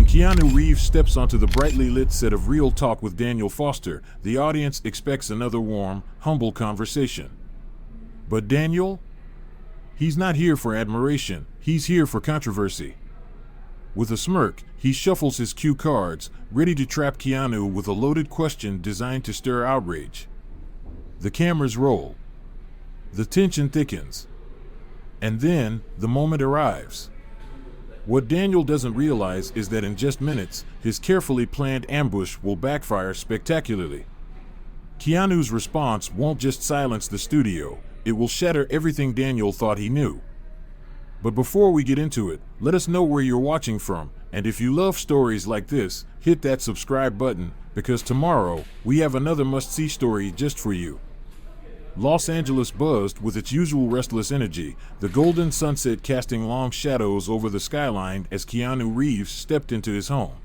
Keanu Reeves steps onto the brightly lit set of Real Talk with Daniel Foster, the audience expects another warm, humble conversation. But Daniel? He's not here for admiration, he's here for controversy. With a smirk, he shuffles his cue cards, ready to trap Keanu with a loaded question designed to stir outrage. The cameras roll. The tension thickens. And then, the moment arrives. What Daniel doesn't realize is that in just minutes, his carefully planned ambush will backfire spectacularly. Keanu's response won't just silence the studio, it will shatter everything Daniel thought he knew. But before we get into it, let us know where you're watching from, and if you love stories like this, hit that subscribe button, because tomorrow, we have another must-see story just for you. Los Angeles buzzed with its usual restless energy, the golden sunset casting long shadows over the skyline as Keanu Reeves stepped into his home.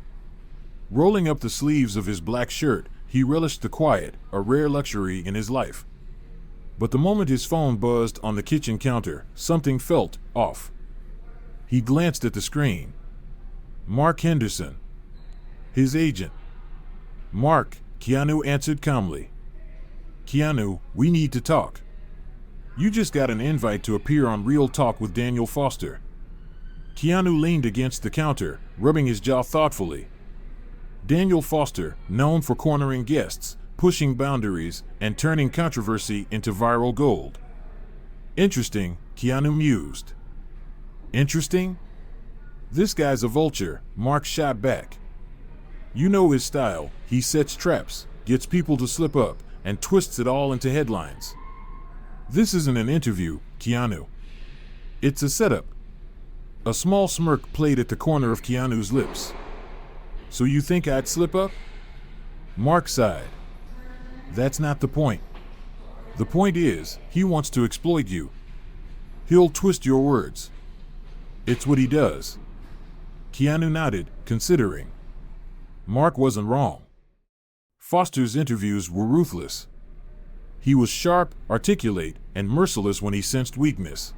Rolling up the sleeves of his black shirt, he relished the quiet, a rare luxury in his life. But the moment his phone buzzed on the kitchen counter, something felt off. He glanced at the screen. Mark Henderson. His agent. Mark, Keanu answered calmly. Keanu, we need to talk. You just got an invite to appear on Real Talk with Daniel Foster. Keanu leaned against the counter, rubbing his jaw thoughtfully. Daniel Foster, known for cornering guests, pushing boundaries, and turning controversy into viral gold. Interesting, Keanu mused. Interesting? This guy's a vulture, Mark shot back. You know his style, he sets traps, gets people to slip up, and twists it all into headlines. This isn't an interview, Keanu. It's a setup. A small smirk played at the corner of Keanu's lips. So you think I'd slip up? Mark sighed. That's not the point. The point is, he wants to exploit you. He'll twist your words. It's what he does. Keanu nodded, considering. Mark wasn't wrong. Foster's interviews were ruthless. He was sharp, articulate, and merciless when he sensed weakness.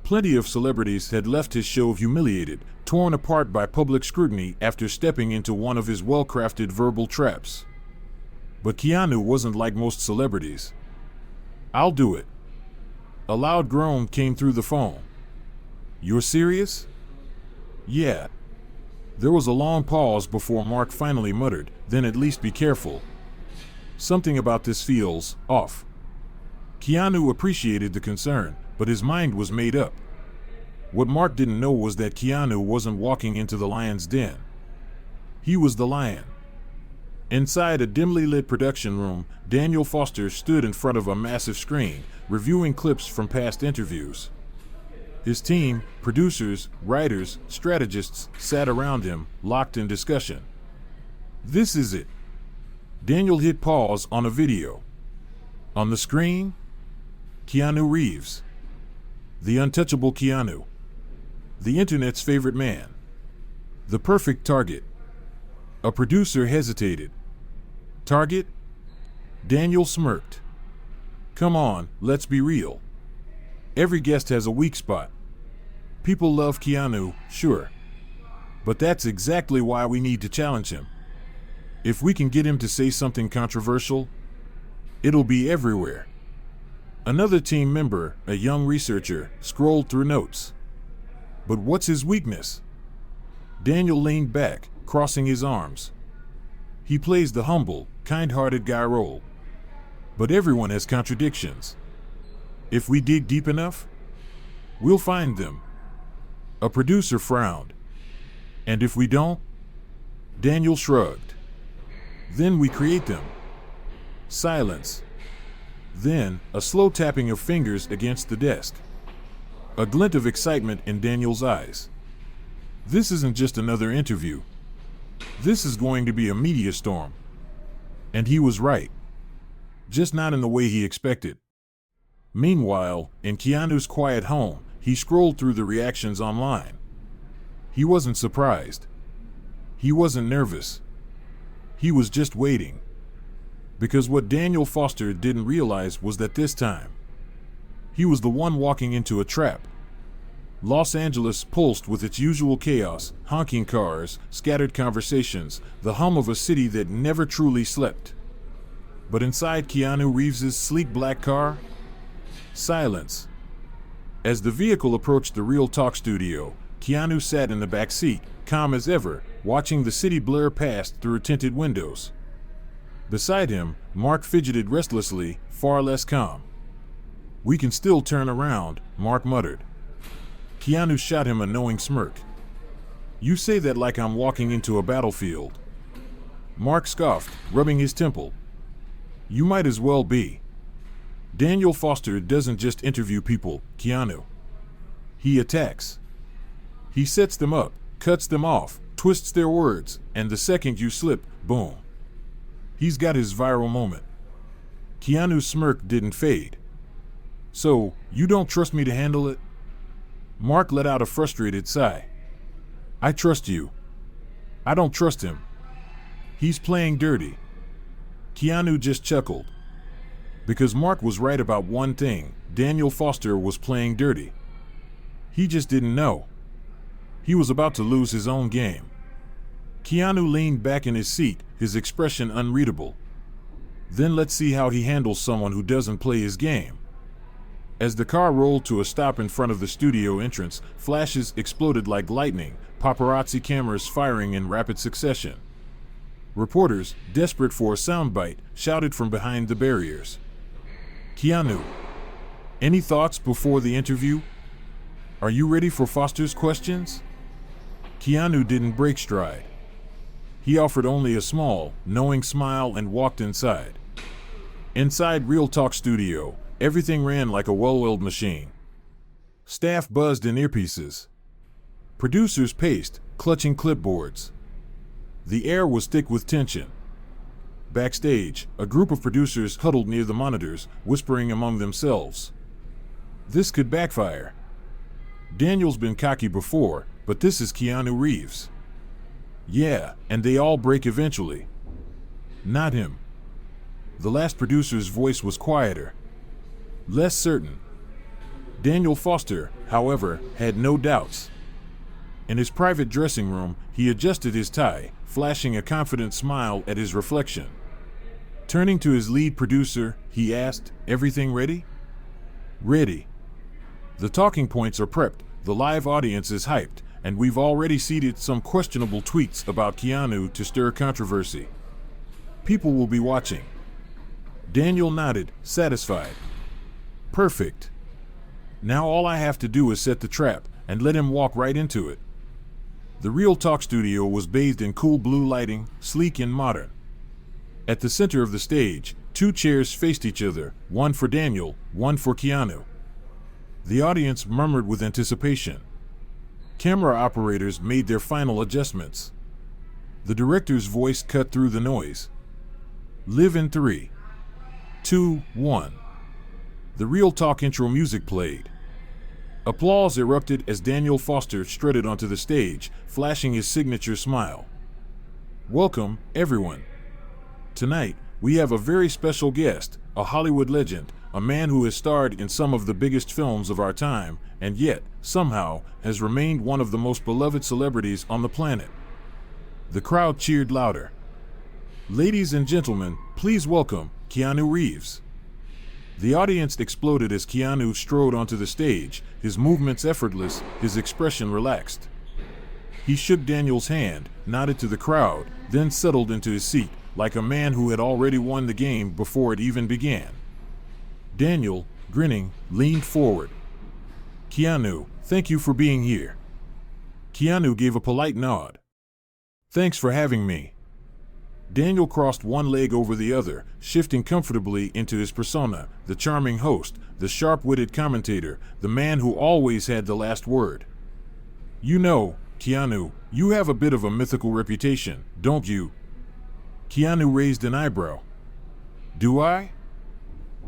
Plenty of celebrities had left his show humiliated, torn apart by public scrutiny after stepping into one of his well-crafted verbal traps. But Keanu wasn't like most celebrities. I'll do it. A loud groan came through the phone. You're serious? Yeah. There was a long pause before Mark finally muttered, then at least be careful. Something about this feels off. Keanu appreciated the concern, but his mind was made up. What Mark didn't know was that Keanu wasn't walking into the lion's den. He was the lion. Inside a dimly lit production room, Daniel Foster stood in front of a massive screen, reviewing clips from past interviews. His team, producers, writers, strategists, sat around him, locked in discussion. This is it. Daniel hit pause on a video. On the screen, Keanu Reeves. The untouchable Keanu. The internet's favorite man. The perfect target. A producer hesitated. Target? Daniel smirked. Come on, let's be real. Every guest has a weak spot. People love Keanu, sure. But that's exactly why we need to challenge him. If we can get him to say something controversial, it'll be everywhere. Another team member, a young researcher, scrolled through notes. But what's his weakness? Daniel leaned back, crossing his arms. He plays the humble, kind-hearted guy role. But everyone has contradictions. If we dig deep enough, we'll find them. A producer frowned. And if we don't? Daniel shrugged. Then we create them. Silence. Then, a slow tapping of fingers against the desk. A glint of excitement in Daniel's eyes. This isn't just another interview. This is going to be a media storm. And he was right. Just not in the way he expected. Meanwhile, in Keanu's quiet home, he scrolled through the reactions online. He wasn't surprised. He wasn't nervous. He was just waiting. Because what Daniel Foster didn't realize was that this time, he was the one walking into a trap. Los Angeles pulsed with its usual chaos, honking cars, scattered conversations, the hum of a city that never truly slept. But inside Keanu Reeves's sleek black car, silence. As the vehicle approached the Real Talk studio, Keanu sat in the back seat, calm as ever, watching the city blur past through tinted windows. Beside him, Mark fidgeted restlessly, far less calm. "We can still turn around," Mark muttered. Keanu shot him a knowing smirk. "You say that like I'm walking into a battlefield." Mark scoffed, rubbing his temple. "You might as well be. Daniel Foster doesn't just interview people, Keanu. He attacks. He sets them up, cuts them off, twists their words, and the second you slip, boom. He's got his viral moment." Keanu's smirk didn't fade. "So, you don't trust me to handle it?" Mark let out a frustrated sigh. "I trust you. I don't trust him. He's playing dirty." Keanu just chuckled. Because Mark was right about one thing, Daniel Foster was playing dirty. He just didn't know. He was about to lose his own game. Keanu leaned back in his seat, his expression unreadable. Then let's see how he handles someone who doesn't play his game. As the car rolled to a stop in front of the studio entrance, flashes exploded like lightning, paparazzi cameras firing in rapid succession. Reporters, desperate for a soundbite, shouted from behind the barriers. "Keanu, any thoughts before the interview? Are you ready for Foster's questions?" Keanu didn't break stride. He offered only a small, knowing smile and walked inside. Inside Real Talk Studio, everything ran like a well-oiled machine. Staff buzzed in earpieces. Producers paced, clutching clipboards. The air was thick with tension. Backstage, a group of producers huddled near the monitors, whispering among themselves. This could backfire. Daniel's been cocky before, but this is Keanu Reeves. Yeah, and they all break eventually. Not him. The last producer's voice was quieter, less certain. Daniel Foster, however, had no doubts. In his private dressing room, he adjusted his tie, flashing a confident smile at his reflection. Turning to his lead producer, he asked, "Everything ready?" "Ready. The talking points are prepped, the live audience is hyped, and we've already seeded some questionable tweets about Keanu to stir controversy. People will be watching." Daniel nodded, satisfied. "Perfect. Now all I have to do is set the trap, and let him walk right into it." The Real Talk studio was bathed in cool blue lighting, sleek and modern. At the center of the stage, two chairs faced each other, one for Daniel, one for Keanu. The audience murmured with anticipation. Camera operators made their final adjustments. The director's voice cut through the noise. "Live in 3, 2, 1. The Real Talk intro music played. Applause erupted as Daniel Foster strutted onto the stage, flashing his signature smile. "Welcome, everyone. Tonight, we have a very special guest, a Hollywood legend, a man who has starred in some of the biggest films of our time, and yet, somehow, has remained one of the most beloved celebrities on the planet." The crowd cheered louder. "Ladies and gentlemen, please welcome Keanu Reeves." The audience exploded as Keanu strode onto the stage, his movements effortless, his expression relaxed. He shook Daniel's hand, nodded to the crowd, then settled into his seat, like a man who had already won the game before it even began. Daniel, grinning, leaned forward. "Keanu, thank you for being here." Keanu gave a polite nod. "Thanks for having me." Daniel crossed one leg over the other, shifting comfortably into his persona, the charming host, the sharp-witted commentator, the man who always had the last word. "You know, Keanu, you have a bit of a mythical reputation, don't you?" Keanu raised an eyebrow. "Do I?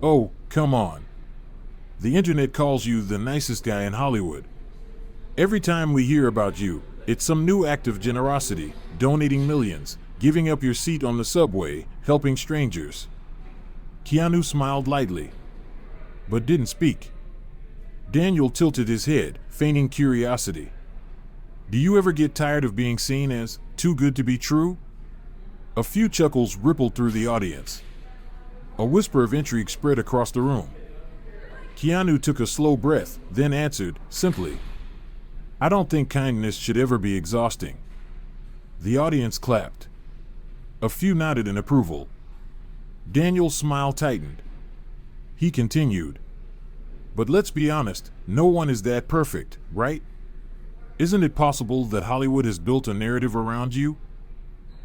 Oh, come on. The internet calls you the nicest guy in Hollywood. Every time we hear about you, it's some new act of generosity, donating millions, giving up your seat on the subway, helping strangers." Keanu smiled lightly, but didn't speak. Daniel tilted his head, feigning curiosity. Do you ever get tired of being seen as too good to be true? A few chuckles rippled through the audience. A whisper of intrigue spread across the room. Keanu took a slow breath, then answered, simply, I don't think kindness should ever be exhausting. The audience clapped. A few nodded in approval. Daniel's smile tightened. He continued, but let's be honest, no one is that perfect, right? Isn't it possible that Hollywood has built a narrative around you?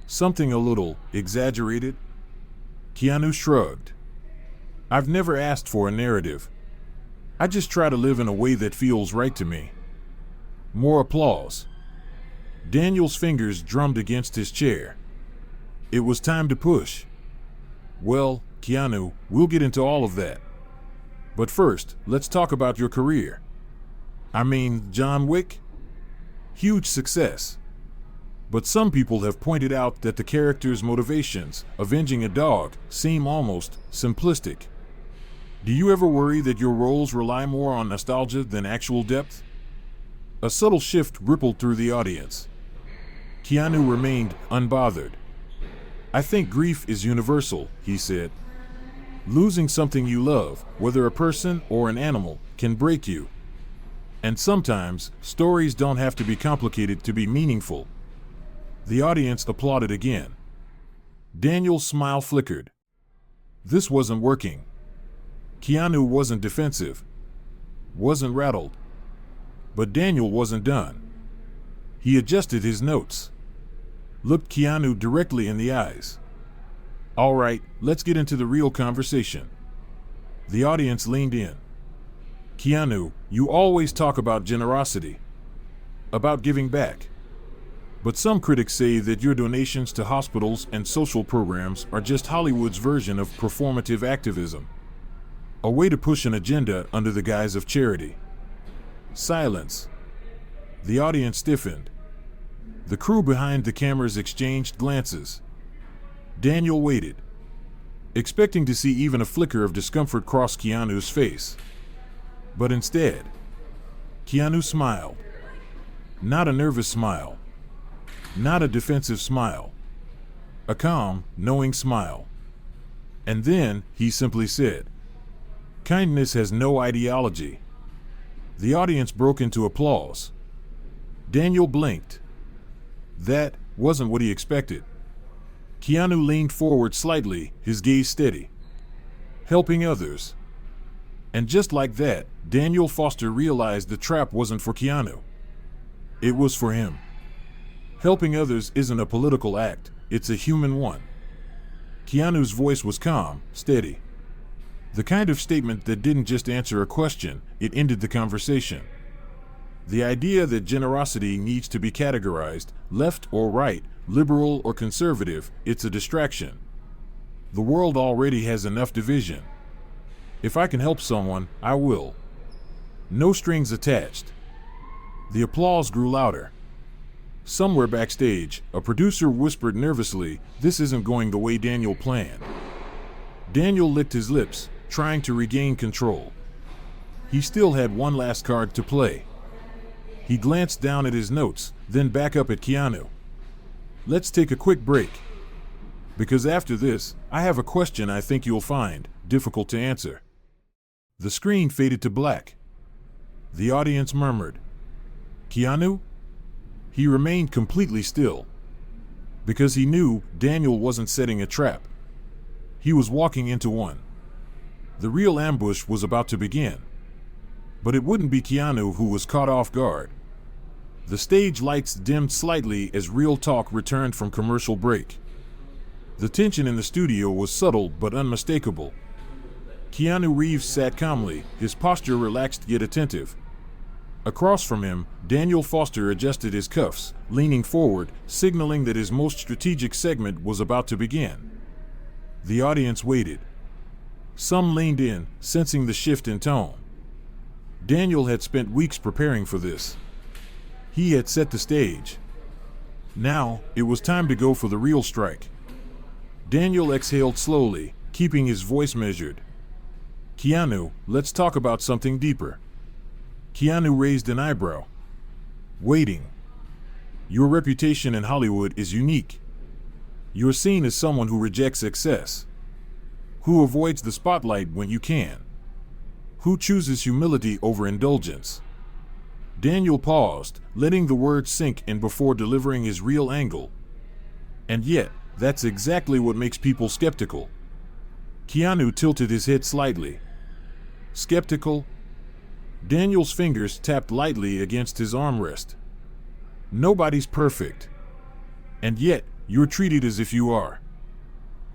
Something a little exaggerated? Keanu shrugged. I've never asked for a narrative. I just try to live in a way that feels right to me. More applause. Daniel's fingers drummed against his chair. It was time to push. Well, Keanu, we'll get into all of that. But first, let's talk about your career. I mean, John Wick? Huge success. But some people have pointed out that the character's motivations, avenging a dog, seem almost simplistic. Do you ever worry that your roles rely more on nostalgia than actual depth? A subtle shift rippled through the audience. Keanu remained unbothered. I think grief is universal, he said. Losing something you love, whether a person or an animal, can break you. And sometimes, stories don't have to be complicated to be meaningful. The audience applauded again. Daniel's smile flickered. This wasn't working. Keanu wasn't defensive, wasn't rattled. But Daniel wasn't done. He adjusted his notes, looked Keanu directly in the eyes. All right, let's get into the real conversation. The audience leaned in. Keanu, you always talk about generosity, about giving back. But some critics say that your donations to hospitals and social programs are just Hollywood's version of performative activism. A way to push an agenda under the guise of charity. Silence. The audience stiffened. The crew behind the cameras exchanged glances. Daniel waited, expecting to see even a flicker of discomfort cross Keanu's face. But instead, Keanu smiled. Not a nervous smile. Not a defensive smile. A calm, knowing smile. And then, he simply said, kindness has no ideology. The audience broke into applause. Daniel blinked. That wasn't what he expected. Keanu leaned forward slightly, his gaze steady. Helping others. And just like that, Daniel Foster realized the trap wasn't for Keanu. It was for him. Helping others isn't a political act, it's a human one. Keanu's voice was calm, steady. The kind of statement that didn't just answer a question, it ended the conversation. The idea that generosity needs to be categorized, left or right, liberal or conservative, it's a distraction. The world already has enough division. If I can help someone, I will. No strings attached. The applause grew louder. Somewhere backstage, a producer whispered nervously, "This isn't going the way Daniel planned." Daniel licked his lips, trying to regain control. He still had one last card to play. He glanced down at his notes, then back up at Keanu. Let's take a quick break. Because after this, I have a question I think you'll find difficult to answer. The screen faded to black. The audience murmured, Keanu? He remained completely still. Because he knew Daniel wasn't setting a trap. He was walking into one. The real ambush was about to begin. But it wouldn't be Keanu who was caught off guard. The stage lights dimmed slightly as Real Talk returned from commercial break. The tension in the studio was subtle but unmistakable. Keanu Reeves sat calmly, his posture relaxed yet attentive. Across from him, Daniel Foster adjusted his cuffs, leaning forward, signaling that his most strategic segment was about to begin. The audience waited. Some leaned in, sensing the shift in tone. Daniel had spent weeks preparing for this. He had set the stage. Now, it was time to go for the real strike. Daniel exhaled slowly, keeping his voice measured. Keanu, let's talk about something deeper. Keanu raised an eyebrow. Waiting. Your reputation in Hollywood is unique. You're seen as someone who rejects excess, who avoids the spotlight when you can, who chooses humility over indulgence. Daniel paused, letting the words sink in before delivering his real angle. And yet, that's exactly what makes people skeptical. Keanu tilted his head slightly. Skeptical? Daniel's fingers tapped lightly against his armrest. Nobody's perfect. And yet, you're treated as if you are.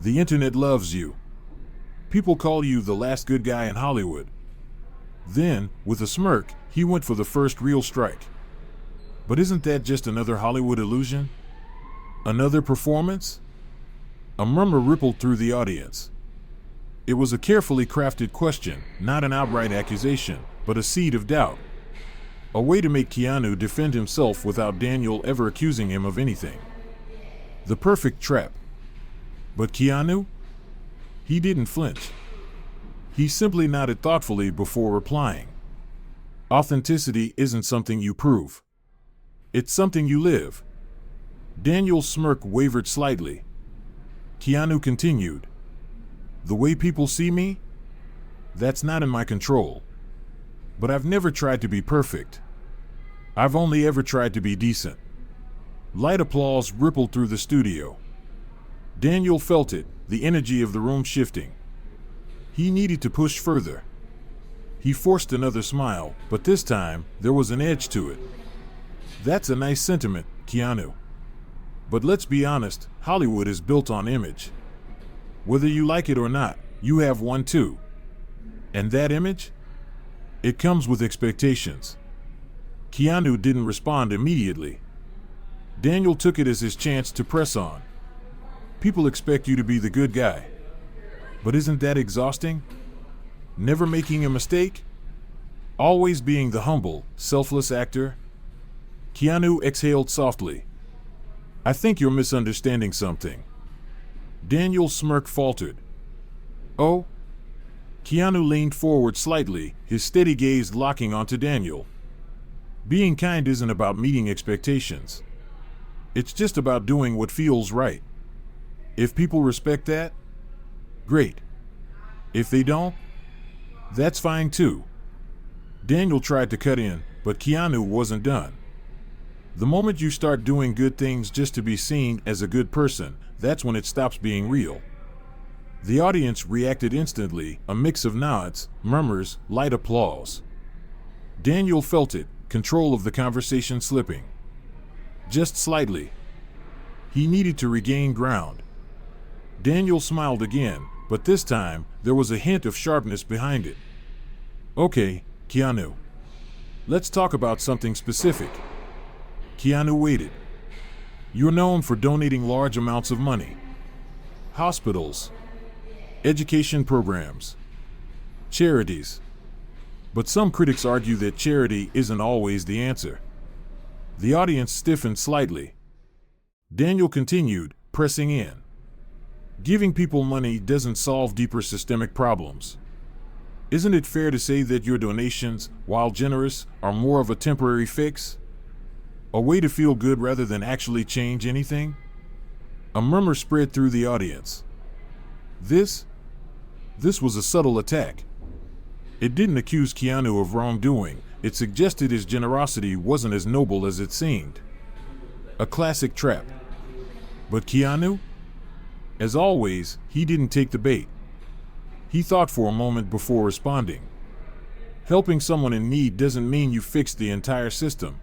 The internet loves you. People call you the last good guy in Hollywood. Then, with a smirk, he went for the first real strike. But isn't that just another Hollywood illusion? Another performance? A murmur rippled through the audience. It was a carefully crafted question, not an outright accusation, but a seed of doubt. A way to make Keanu defend himself without Daniel ever accusing him of anything. The perfect trap. But Keanu? He didn't flinch. He simply nodded thoughtfully before replying. Authenticity isn't something you prove. It's something you live. Daniel's smirk wavered slightly. Keanu continued. The way people see me? That's not in my control. But I've never tried to be perfect. I've only ever tried to be decent. Light applause rippled through the studio. Daniel felt it, the energy of the room shifting. He needed to push further. He forced another smile, but this time, there was an edge to it. That's a nice sentiment, Keanu. But let's be honest, Hollywood is built on image. Whether you like it or not, you have one too. And that image? It comes with expectations. Keanu didn't respond immediately. Daniel took it as his chance to press on. People expect you to be the good guy. But isn't that exhausting? Never making a mistake? Always being the humble, selfless actor? Keanu exhaled softly. I think you're misunderstanding something. Daniel's smirk faltered. Oh? Keanu leaned forward slightly, his steady gaze locking onto Daniel. Being kind isn't about meeting expectations. It's just about doing what feels right. If people respect that, great. If they don't, that's fine too. Daniel tried to cut in, but Keanu wasn't done. The moment you start doing good things just to be seen as a good person, that's when it stops being real. The audience reacted instantly, a mix of nods, murmurs, light applause. Daniel felt it, control of the conversation slipping. Just slightly. He needed to regain ground. Daniel smiled again, but this time, there was a hint of sharpness behind it. Okay, Keanu. Let's talk about something specific. Keanu waited. You're known for donating large amounts of money. Hospitals. Education programs. Charities. But some critics argue that charity isn't always the answer. The audience stiffened slightly. Daniel continued, pressing in. Giving people money doesn't solve deeper systemic problems. Isn't it fair to say that your donations, while generous, are more of a temporary fix? A way to feel good rather than actually change anything? A murmur spread through the audience. This was a subtle attack. It didn't accuse Keanu of wrongdoing, it suggested his generosity wasn't as noble as it seemed. A classic trap. But Keanu? As always, he didn't take the bait. He thought for a moment before responding. Helping someone in need doesn't mean you fixed the entire system.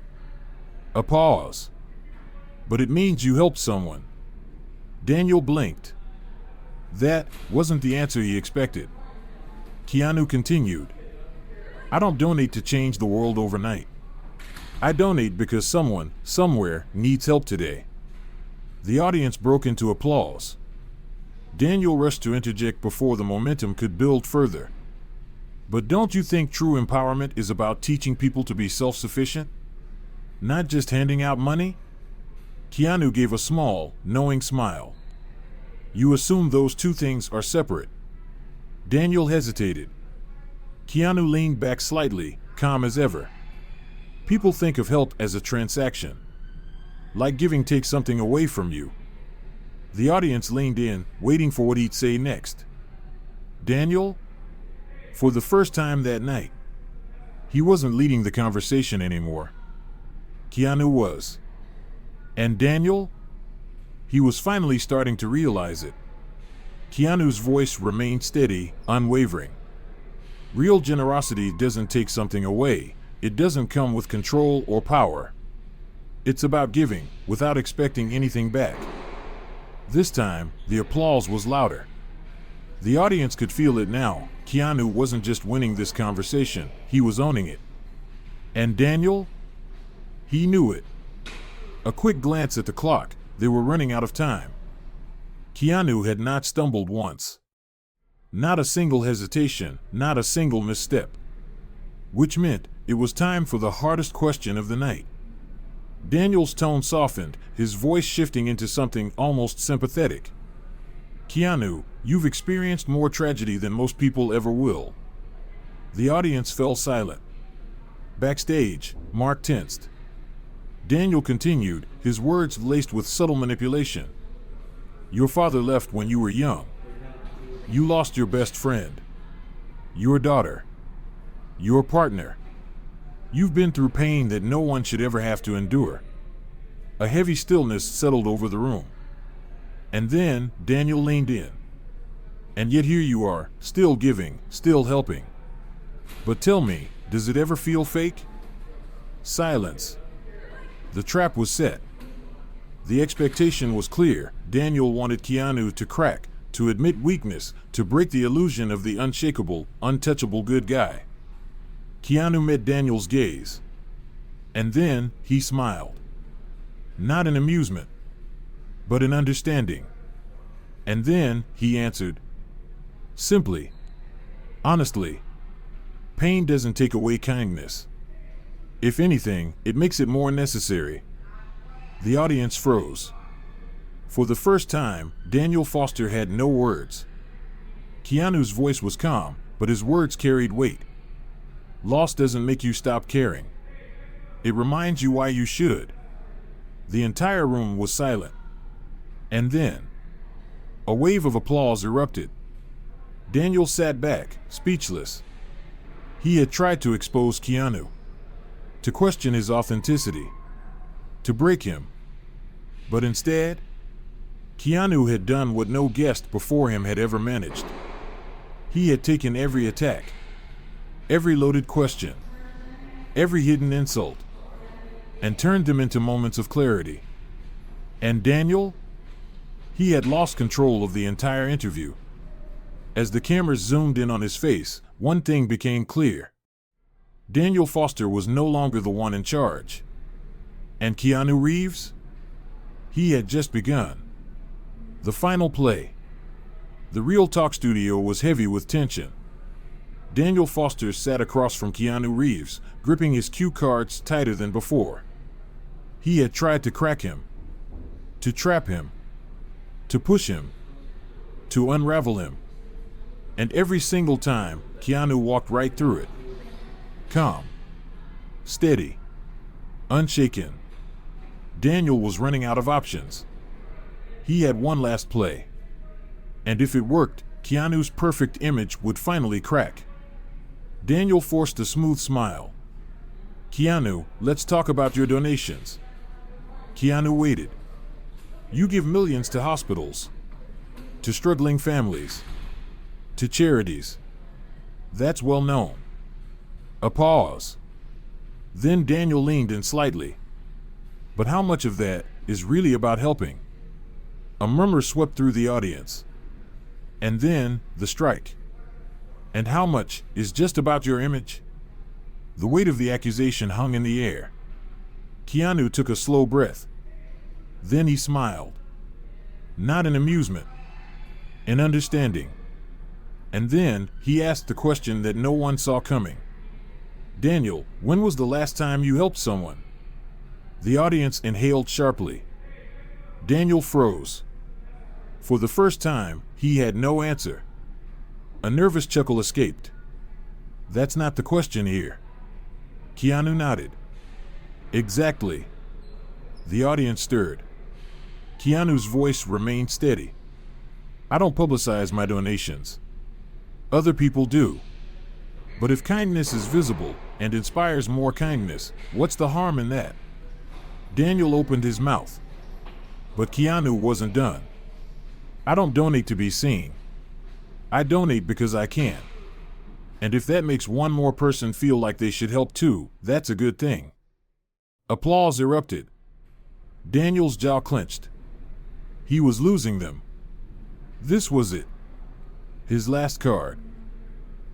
A pause. But it means you helped someone. Daniel blinked. That wasn't the answer he expected. Keanu continued. I don't donate to change the world overnight. I donate because someone, somewhere, needs help today. The audience broke into applause. Daniel rushed to interject before the momentum could build further. But don't you think true empowerment is about teaching people to be self-sufficient? Not just handing out money? Keanu gave a small, knowing smile. You assume those two things are separate. Daniel hesitated. Keanu leaned back slightly, calm as ever. People think of help as a transaction, like giving takes something away from you. The audience leaned in, waiting for what he'd say next. Daniel? For the first time that night, he wasn't leading the conversation anymore. Keanu was. And Daniel? He was finally starting to realize it. Keanu's voice remained steady, unwavering. Real generosity doesn't take something away. It doesn't come with control or power. It's about giving, without expecting anything back. This time, the applause was louder. The audience could feel it now. Keanu wasn't just winning this conversation, he was owning it. And Daniel? He knew it. A quick glance at the clock, they were running out of time. Keanu had not stumbled once. Not a single hesitation, not a single misstep. Which meant it was time for the hardest question of the night. Daniel's tone softened, his voice shifting into something almost sympathetic. Keanu, you've experienced more tragedy than most people ever will. The audience fell silent. Backstage, Mark tensed. Daniel continued, his words laced with subtle manipulation. Your father left when you were young. You lost your best friend, your daughter, your partner. You've been through pain that no one should ever have to endure. A heavy stillness settled over the room. And then Daniel leaned in. And yet here you are, still giving, still helping. But tell me, does it ever feel fake? Silence. The trap was set. The expectation was clear. Daniel wanted Keanu to crack, to admit weakness, to break the illusion of the unshakable, untouchable good guy. Keanu met Daniel's gaze. And then he smiled. Not in amusement, but in understanding. And then he answered, simply, honestly, pain doesn't take away kindness. If anything, it makes it more necessary. The audience froze. For the first time, Daniel Foster had no words. Keanu's voice was calm, but his words carried weight. Loss doesn't make you stop caring. It reminds you why you should. The entire room was silent. And then, a wave of applause erupted. Daniel sat back, speechless. He had tried to expose Keanu, to question his authenticity, to break him. But instead, Keanu had done what no guest before him had ever managed. He had taken every attack, every loaded question, every hidden insult, and turned them into moments of clarity. And Daniel? He had lost control of the entire interview. As the cameras zoomed in on his face, one thing became clear. Daniel Foster was no longer the one in charge. And Keanu Reeves? He had just begun. The final play. The Real Talk studio was heavy with tension. Daniel Foster sat across from Keanu Reeves, gripping his cue cards tighter than before. He had tried to crack him, to trap him, to push him, to unravel him. And every single time, Keanu walked right through it. Calm, steady, unshaken. Daniel was running out of options. He had one last play. And if it worked, Keanu's perfect image would finally crack. Daniel forced a smooth smile. Keanu, let's talk about your donations. Keanu waited. You give millions to hospitals, to struggling families, to charities. That's well known. A pause. Then Daniel leaned in slightly. But how much of that is really about helping? A murmur swept through the audience. And then, the strike. And how much is just about your image? The weight of the accusation hung in the air. Keanu took a slow breath. Then he smiled. Not in amusement, in understanding. And then he asked the question that no one saw coming. Daniel, when was the last time you helped someone? The audience inhaled sharply. Daniel froze. For the first time, he had no answer. A nervous chuckle escaped. That's not the question here. Keanu nodded. Exactly. The audience stirred. Keanu's voice remained steady. I don't publicize my donations. Other people do. But if kindness is visible and inspires more kindness, what's the harm in that? Daniel opened his mouth. But Keanu wasn't done. I don't donate to be seen. I donate because I can. And if that makes one more person feel like they should help too, that's a good thing. Applause erupted. Daniel's jaw clenched. He was losing them. This was it. His last card.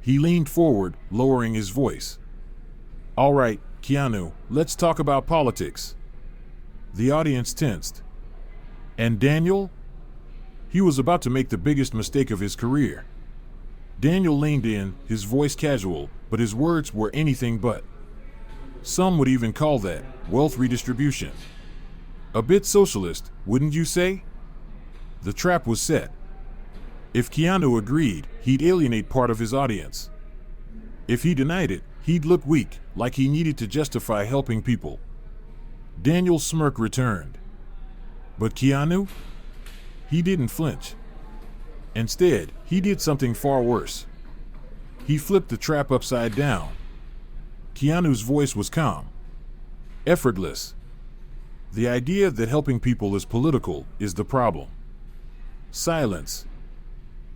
He leaned forward, lowering his voice. All right, Keanu, let's talk about politics. The audience tensed. And Daniel? He was about to make the biggest mistake of his career. Daniel leaned in, his voice casual, but his words were anything but. Some would even call that wealth redistribution. A bit socialist, wouldn't you say? The trap was set. If Keanu agreed, he'd alienate part of his audience. If he denied it, he'd look weak, like he needed to justify helping people. Daniel's smirk returned. But Keanu? He didn't flinch. Instead, he did something far worse. He flipped the trap upside down. Keanu's voice was calm. Effortless. The idea that helping people is political is the problem. Silence.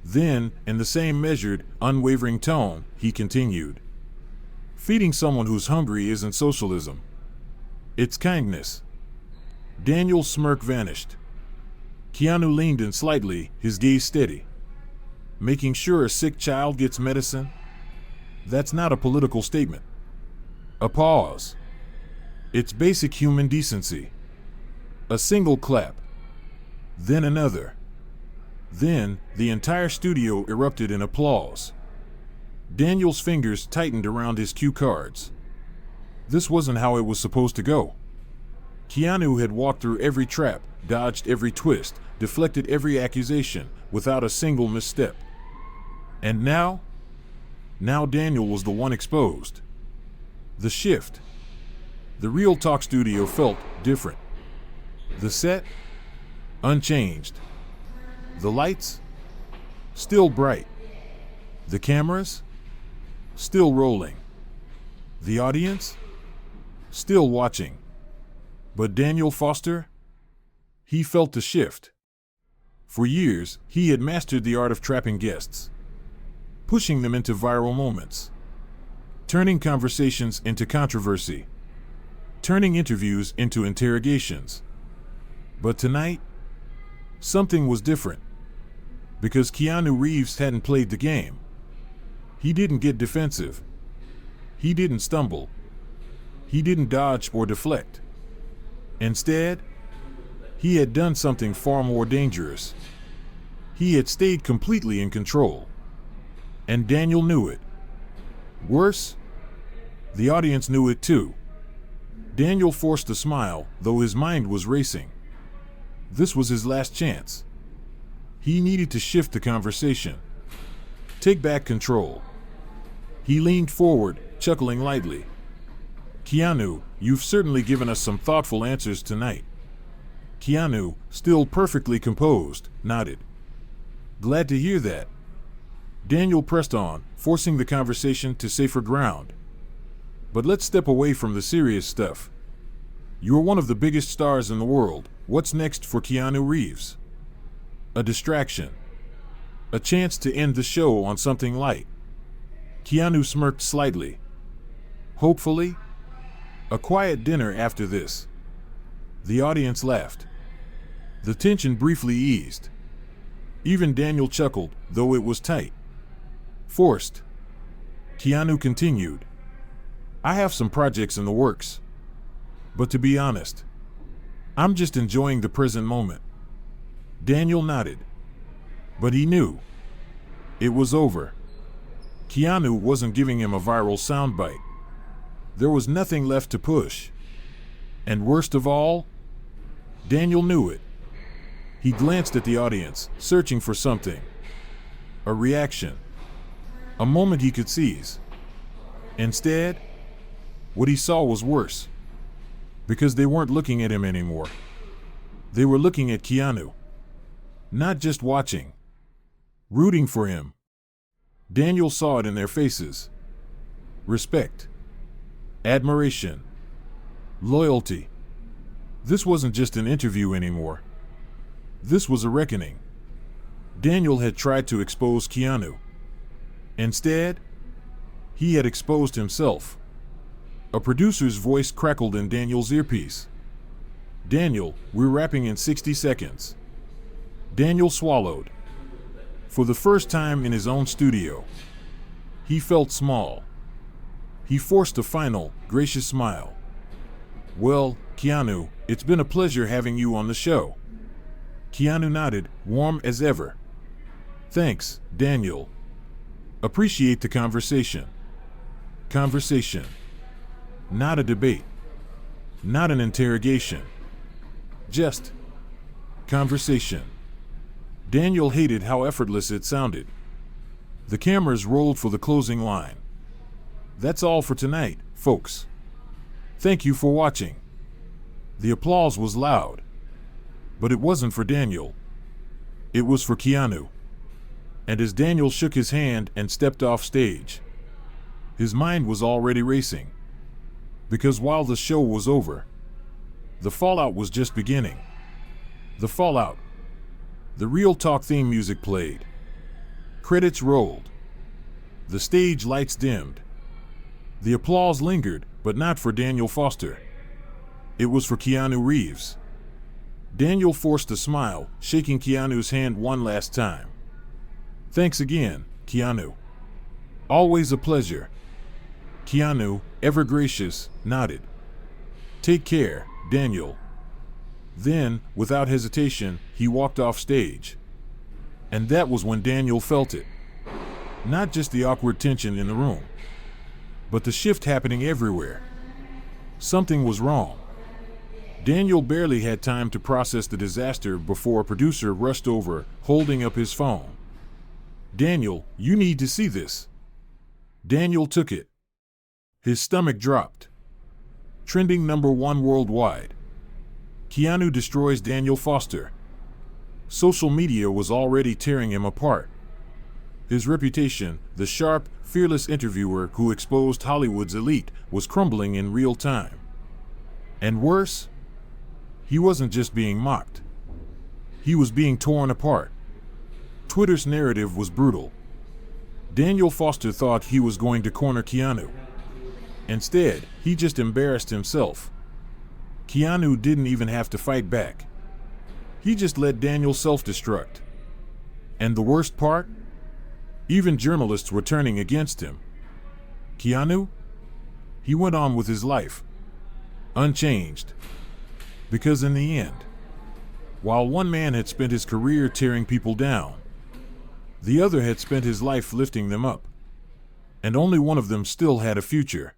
Then, in the same measured, unwavering tone, he continued. Feeding someone who's hungry isn't socialism. It's kindness. Daniel's smirk vanished. Keanu leaned in slightly, his gaze steady. Making sure a sick child gets medicine? That's not a political statement. A pause. It's basic human decency. A single clap. Then another. Then, the entire studio erupted in applause. Daniel's fingers tightened around his cue cards. This wasn't how it was supposed to go. Keanu had walked through every trap, dodged every twist, deflected every accusation, without a single misstep. And now? Now Daniel was the one exposed. The shift. The Real Talk studio felt different. The set? Unchanged. The lights? Still bright. The cameras? Still rolling. The audience? Still watching. But Daniel Foster? He felt the shift. For years, he had mastered the art of trapping guests, pushing them into viral moments, turning conversations into controversy, turning interviews into interrogations. But tonight, something was different. Because Keanu Reeves hadn't played the game. He didn't get defensive. He didn't stumble. He didn't dodge or deflect. Instead, he had done something far more dangerous. He had stayed completely in control. And Daniel knew it. Worse, the audience knew it too. Daniel forced a smile, though his mind was racing. This was his last chance. He needed to shift the conversation. Take back control. He leaned forward, chuckling lightly. Keanu, you've certainly given us some thoughtful answers tonight. Keanu, still perfectly composed, nodded. Glad to hear that. Daniel pressed on, forcing the conversation to safer ground. But let's step away from the serious stuff. You're one of the biggest stars in the world. What's next for Keanu Reeves? A distraction. A chance to end the show on something light. Keanu smirked slightly. Hopefully, a quiet dinner after this. The audience laughed. The tension briefly eased. Even Daniel chuckled, though it was tight. Forced. Keanu continued. I have some projects in the works. But to be honest, I'm just enjoying the present moment. Daniel nodded. But he knew. It was over. Keanu wasn't giving him a viral soundbite. There was nothing left to push. And worst of all, Daniel knew it. He glanced at the audience, searching for something. A reaction. A moment he could seize. Instead, what he saw was worse. because they weren't looking at him anymore. They were looking at Keanu. Not just watching. Rooting for him. Daniel saw it in their faces. Respect. Admiration. Loyalty. This wasn't just an interview anymore. This was a reckoning. Daniel had tried to expose Keanu. Instead, he had exposed himself. A producer's voice crackled in Daniel's earpiece. "Daniel, we're wrapping in 60 seconds. Daniel swallowed. For the first time in his own studio, he felt small. He forced a final, gracious smile. "Well, Keanu, it's been a pleasure having you on the show." Keanu nodded, warm as ever. "Thanks, Daniel. Appreciate the conversation." Conversation. Not a debate. Not an interrogation. Just conversation. Daniel hated how effortless it sounded. The cameras rolled for the closing line. "That's all for tonight, folks. Thank you for watching." The applause was loud. But it wasn't for Daniel. It was for Keanu. And as Daniel shook his hand and stepped off stage, his mind was already racing. Because while the show was over, the fallout was just beginning. The fallout. The Real Talk theme music played. Credits rolled. The stage lights dimmed. The applause lingered, but not for Daniel Foster. It was for Keanu Reeves. Daniel forced a smile, shaking Keanu's hand one last time. "Thanks again, Keanu. Always a pleasure." Keanu, ever gracious, nodded. "Take care, Daniel." Then, without hesitation, he walked off stage. And that was when Daniel felt it. Not just the awkward tension in the room, but the shift happening everywhere. Something was wrong. Daniel barely had time to process the disaster before a producer rushed over, holding up his phone. "Daniel, you need to see this." Daniel took it. His stomach dropped. Trending #1 worldwide. Keanu destroys Daniel Foster. Social media was already tearing him apart. His reputation, the sharp, fearless interviewer who exposed Hollywood's elite, was crumbling in real time. And worse, he wasn't just being mocked. He was being torn apart. Twitter's narrative was brutal. Daniel Foster thought he was going to corner Keanu. Instead, he just embarrassed himself. Keanu didn't even have to fight back. He just let Daniel self-destruct. And the worst part? Even journalists were turning against him. Keanu? He went on with his life. Unchanged. Because in the end, while one man had spent his career tearing people down, the other had spent his life lifting them up. And only one of them still had a future.